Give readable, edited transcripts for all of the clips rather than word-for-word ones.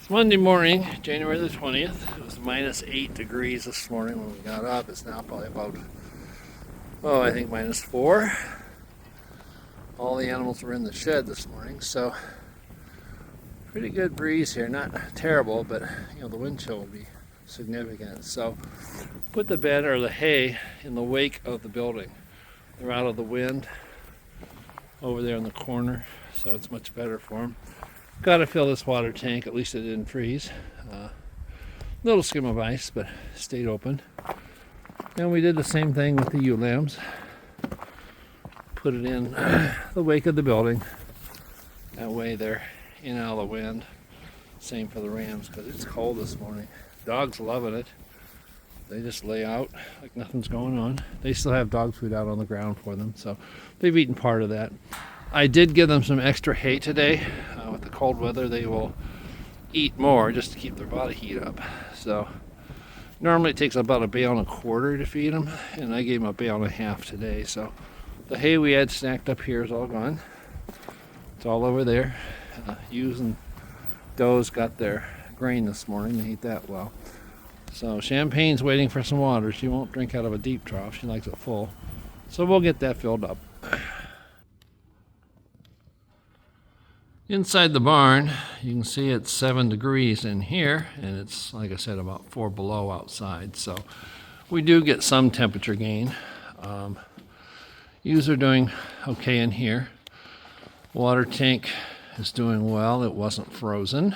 It's Monday morning, January the 20th. It was -8 degrees this morning when we got up. It's now probably about, I think -4. All the animals were in the shed this morning, so pretty good breeze here. Not terrible, but the wind chill will be significant. So put the bed or the hay in the wake of the building. They're out of the wind over there in the corner, so it's much better for them. Got to fill this water tank, at least it didn't freeze. Little skim of ice, but stayed open. And we did the same thing with the ewe lambs. Put it in the wake of the building. That way they're in and out of the wind. Same for the rams, because it's cold this morning. Dogs loving it. They just lay out like nothing's going on. They still have dog food out on the ground for them, so they've eaten part of that. I did give them some extra hay today. With the cold weather, they will eat more just to keep their body heat up. So normally it takes about 1.25 bales to feed them, and I gave them 1.5 bales today. So the hay we had snacked up here is all gone. It's all over there. Ewes and does got their grain this morning. They ate that well. So Champagne's waiting for some water. She won't drink out of a deep trough. She likes it full. So we'll get that filled up. Inside the barn, you can see it's 7 degrees in here, and it's, like I said, about 4 below outside. So we do get some temperature gain. Ewes are doing okay in here. Water tank is doing well. It wasn't frozen.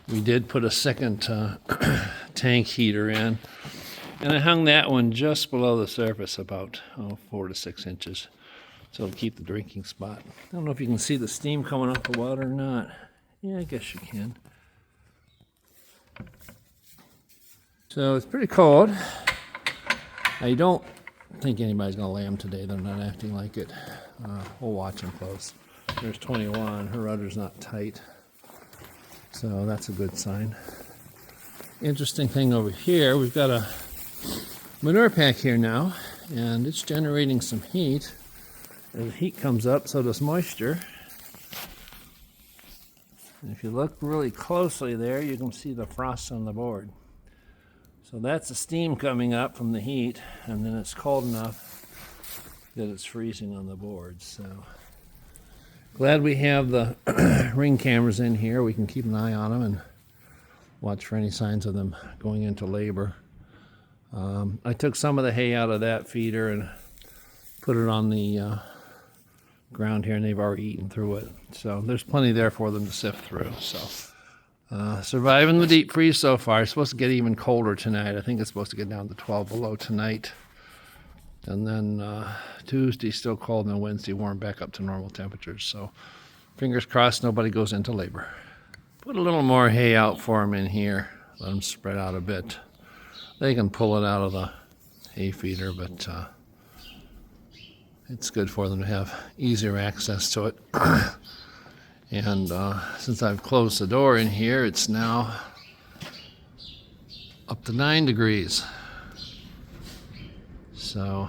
We did put a second tank heater in, and I hung that one just below the surface, about 4 to 6 inches. So it'll keep the drinking spot. I don't know if you can see the steam coming off the water or not. Yeah, I guess you can. So it's pretty cold. I don't think anybody's going to lamb today. They're not acting like it. We'll watch them close. There's 21. Her rudder's not tight. So that's a good sign. Interesting thing over here, we've got a manure pack here now, and it's generating some heat. As heat comes up, so does moisture. And if you look really closely there, you can see the frost on the board. So that's the steam coming up from the heat, and then it's cold enough that it's freezing on the board. So glad we have the ring cameras in here. We can keep an eye on them and watch for any signs of them going into labor. I took some of the hay out of that feeder and put it on the ground here, and they've already eaten through it. So there's plenty there for them to sift through. So surviving the deep freeze so far. It's supposed to get even colder tonight. I think it's supposed to get down to 12 below tonight. And then Tuesday still cold, and then Wednesday warm back up to normal temperatures. So fingers crossed nobody goes into labor. Put a little more hay out for them in here. Let them spread out a bit. They can pull it out of the hay feeder, but it's good for them to have easier access to it. And since I've closed the door in here, it's now up to 9 degrees. So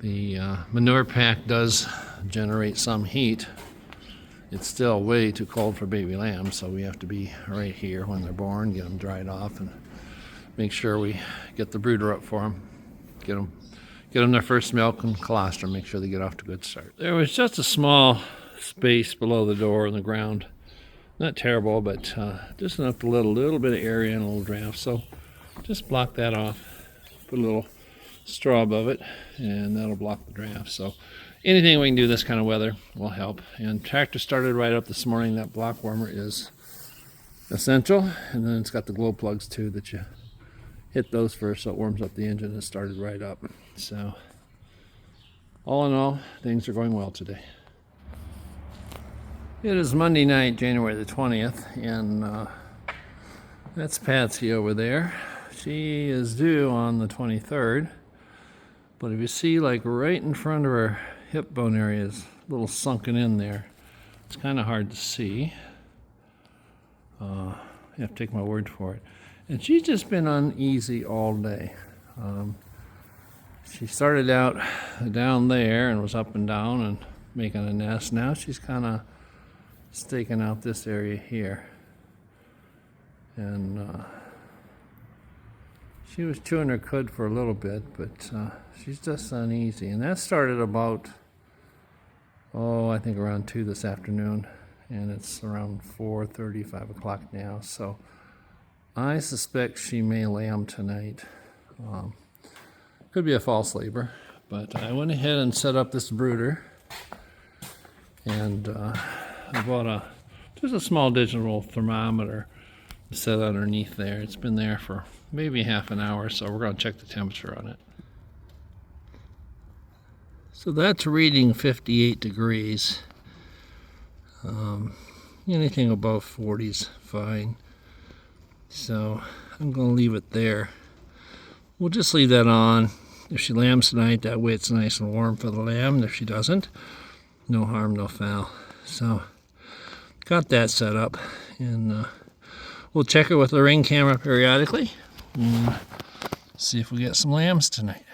the manure pack does generate some heat. It's still way too cold for baby lambs, so we have to be right here when they're born, get them dried off, and make sure we get the brooder up for them, get them their first milk and colostrum, make sure they get off to a good start. There was just a small space below the door in the ground. Not terrible, but just enough to let a little bit of area and a little draft. So just block that off. Put a little straw above it, and that'll block the draft. So anything we can do this kind of weather will help. And tractor started right up this morning. That block warmer is essential. And then it's got the glow plugs too that you hit those first, so it warms up the engine and started right up. So all in all, things are going well today. It is Monday night, January the 20th, and that's Patsy over there. She is due on the 23rd, but if you see, like right in front of her hip bone area is a little sunken in there. It's kind of hard to see. You have to take my word for it. And she's just been uneasy all day. She started out down there and was up and down and making a nest. Now she's kind of staking out this area here. And she was chewing her cud for a little bit, but she's just uneasy. And that started about, I think around 2 this afternoon. And it's around 4:30, 5 o'clock now. So I suspect she may lamb tonight. Could be a false labor. But I went ahead and set up this brooder. And I bought just a small digital thermometer set underneath there. It's been there for maybe half an hour, so we're going to check the temperature on it. So that's reading 58 degrees. Anything above 40 is fine. So I'm going to leave it there. We'll just leave that on. If she lambs tonight, that way it's nice and warm for the lamb. And if she doesn't, no harm, no foul. So got that set up, and we'll check it with the ring camera periodically and see if we get some lambs tonight.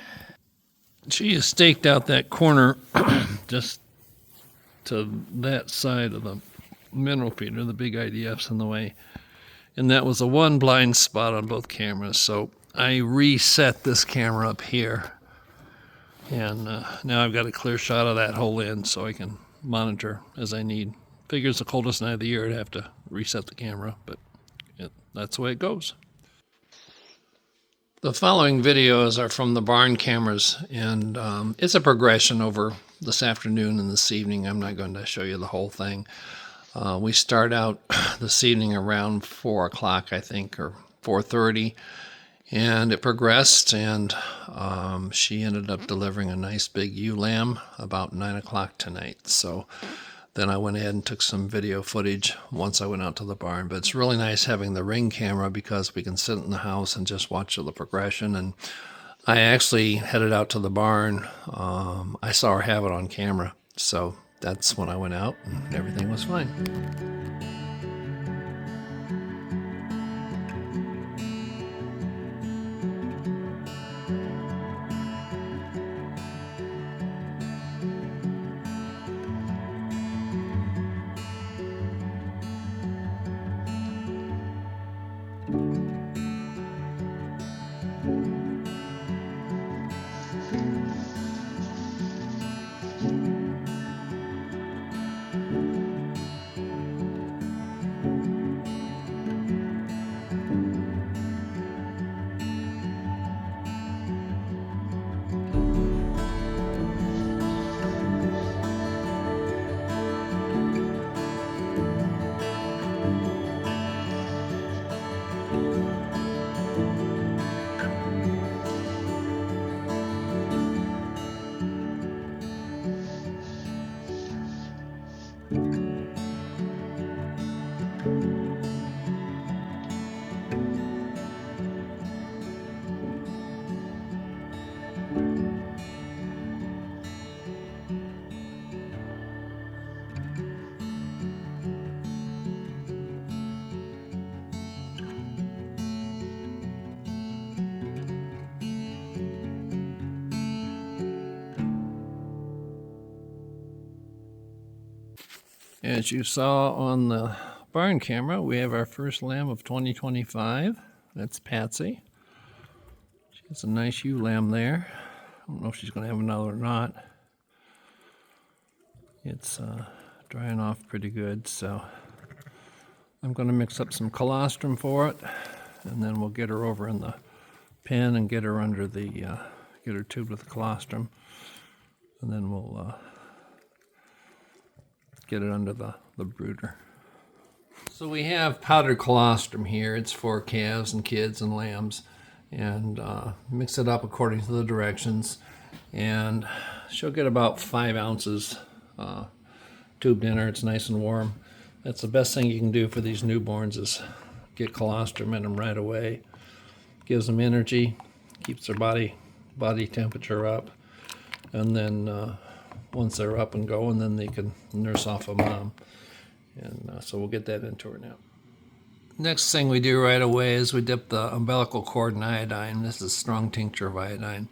She has staked out that corner just to that side of the mineral feeder, the big IDF's in the way. And that was a one blind spot on both cameras. So I reset this camera up here. And now I've got a clear shot of that whole end so I can monitor as I need. Figures the coldest night of the year, I'd have to reset the camera, but that's the way it goes. The following videos are from the barn cameras, and it's a progression over this afternoon and this evening. I'm not going to show you the whole thing. We start out this evening around 4 o'clock, I think, or 4:30, and it progressed, and she ended up delivering a nice big ewe lamb about 9 o'clock tonight. So then I went ahead and took some video footage once I went out to the barn. But it's really nice having the ring camera because we can sit in the house and just watch the progression. And I actually headed out to the barn. I saw her have it on camera. So that's when I went out and everything was fine. As you saw on the barn camera, we have our first lamb of 2025. That's Patsy. She has a nice ewe lamb there. I don't know if she's going to have another or not. It's drying off pretty good, so I'm going to mix up some colostrum for it, and then we'll get her over in the pen and get her under the, get her tubed with the colostrum, and then we'll get it under the brooder. So we have powdered colostrum here. It's for calves and kids and lambs, and mix it up according to the directions, and she'll get about 5 ounces tubed in her. It's nice and warm. That's the best thing you can do for these newborns is get colostrum in them right away. Gives them energy, keeps their body temperature up, and then once they're up and going, then they can nurse off a mom. And so we'll get that into her now. Next thing we do right away is we dip the umbilical cord in iodine. This is a strong tincture of iodine.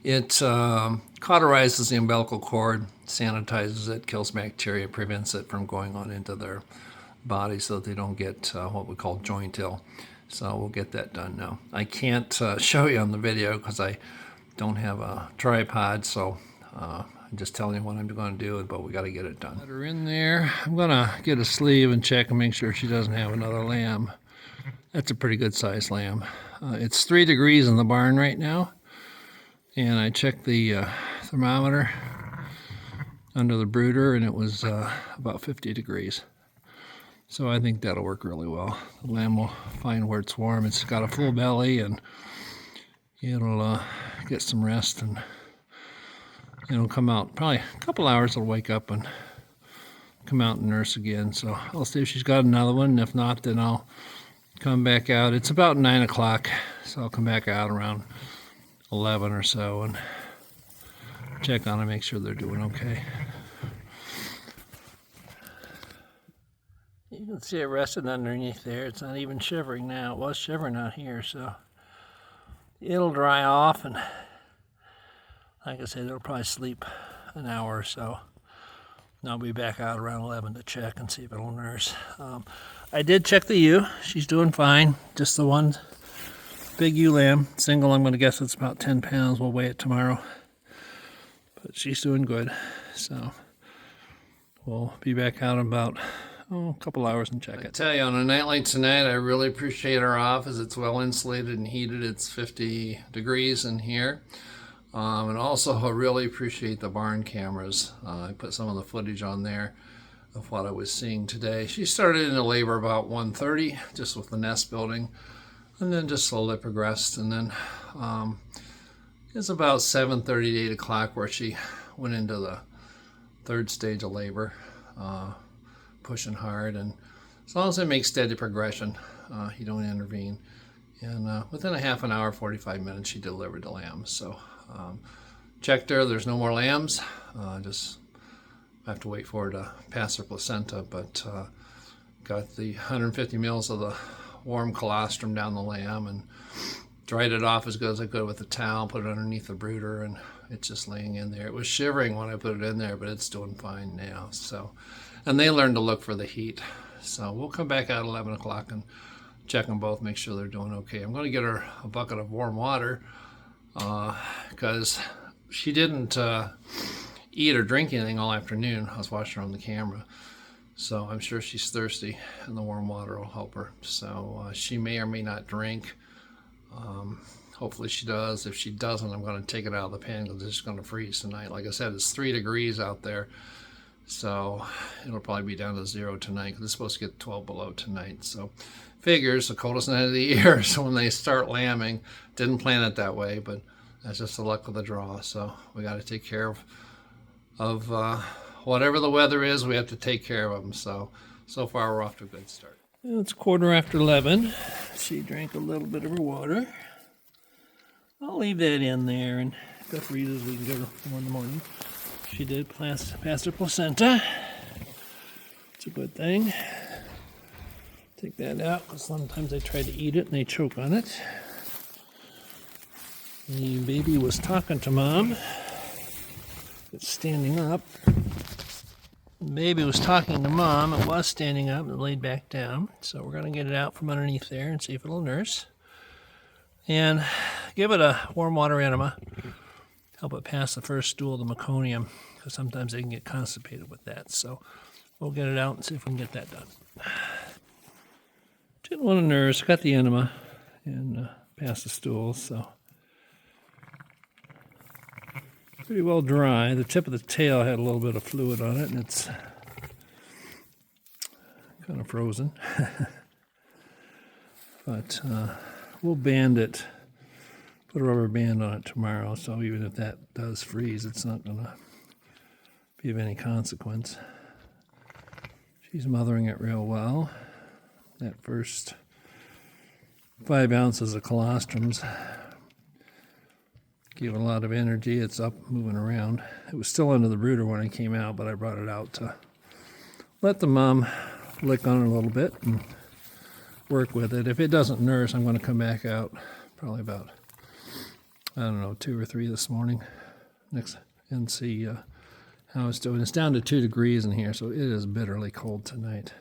It cauterizes the umbilical cord, sanitizes it, kills bacteria, prevents it from going on into their body so that they don't get what we call joint ill. So we'll get that done now. I can't show you on the video because I don't have a tripod, so I'm just telling you what I'm going to do, but we got to get it done. Let her in there. I'm going to get a sleeve and check and make sure she doesn't have another lamb. That's a pretty good sized lamb. It's 3 degrees in the barn right now, and I checked the thermometer under the brooder, and it was about 50 degrees. So I think that'll work really well. The lamb will find where it's warm. It's got a full belly, and it'll get some rest, and it'll come out probably a couple hours. It'll wake up and come out and nurse again. So I'll see if she's got another one, and if not, then I'll come back out. It's about 9 o'clock, so I'll come back out around 11 or so and check on them, make sure they're doing okay. You can see it resting underneath there. It's not even shivering now. It was shivering out here, so it'll dry off, and like I said, it'll probably sleep an hour or so. And I'll be back out around 11 to check and see if it'll nurse. I did check the ewe. She's doing fine. Just the one big ewe lamb, single. I'm going to guess it's about 10 pounds. We'll weigh it tomorrow. But she's doing good. So we'll be back out in about a couple hours and check it. I tell you, on a night like tonight, I really appreciate our office. It's well insulated and heated. It's 50 degrees in here. And also, I really appreciate the barn cameras. I put some of the footage on there of what I was seeing today. She started into labor about 1:30, just with the nest building, and then just slowly progressed. And then it's about 7:30 to 8 o'clock where she went into the 3rd stage of labor, pushing hard. And as long as it makes steady progression, you don't intervene. And within a half an hour, 45 minutes, she delivered the lambs. So checked her. There's no more lambs. Just have to wait for her to pass her placenta, but got the 150 mils of the warm colostrum down the lamb and dried it off as good as I could with a towel, put it underneath the brooder, and it's just laying in there. It was shivering when I put it in there, but it's doing fine now. So, and they learned to look for the heat. So we'll come back out at 11 o'clock and check them both, make sure they're doing okay. I'm going to get her a bucket of warm water because she didn't eat or drink anything all afternoon. I was watching her on the camera. So I'm sure she's thirsty, and the warm water will help her. So she may or may not drink. Hopefully she does. If she doesn't, I'm going to take it out of the pan because it's just going to freeze tonight. Like I said, it's 3 degrees out there. So it'll probably be down to 0 tonight because it's supposed to get 12 below tonight. So figures, the coldest night of the year. So when they start lambing, didn't plan it that way, but that's just the luck of the draw. So we got to take care of whatever the weather is. We have to take care of them. So far we're off to a good start. It's 11:15. She drank a little bit of her water. I'll leave that in there, and if that freezes, we can give her more in the morning. She did pass her placenta. It's a good thing. Take that out, because sometimes they try to eat it and they choke on it. The baby was talking to mom. It's standing up. The baby was talking to mom. It was standing up and laid back down. So we're going to get it out from underneath there and see if it'll nurse. And give it a warm water enema. Help it pass the first stool of the meconium, because sometimes they can get constipated with that. So we'll get it out and see if we can get that done. Didn't want to nurse. Got the enema and pass the stools. So pretty well dry. The tip of the tail had a little bit of fluid on it, and it's kind of frozen. But we'll band it, put a rubber band on it tomorrow, so even if that does freeze, it's not going to be of any consequence. She's mothering it real well. That first 5 ounces of colostrums give it a lot of energy. It's up, moving around. It was still under the brooder when I came out, but I brought it out to let the mom lick on it a little bit and work with it. If it doesn't nurse, I'm going to come back out probably about, I don't know, 2 or 3 this morning and see how it's doing. It's down to 2 degrees in here, so it is bitterly cold tonight.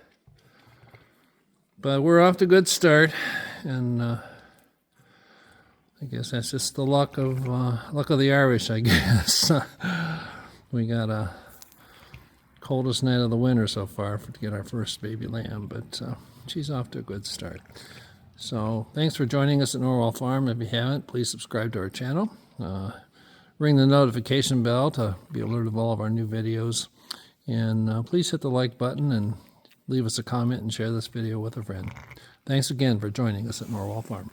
But we're off to a good start, and I guess that's just the luck of the Irish, I guess. We got a coldest night of the winter so far to get our first baby lamb, but she's off to a good start. So thanks for joining us at Norwal Farm. If you haven't, please subscribe to our channel. Ring the notification bell to be alerted of all of our new videos. And please hit the like button and leave us a comment and share this video with a friend. Thanks again for joining us at Norwal Farm.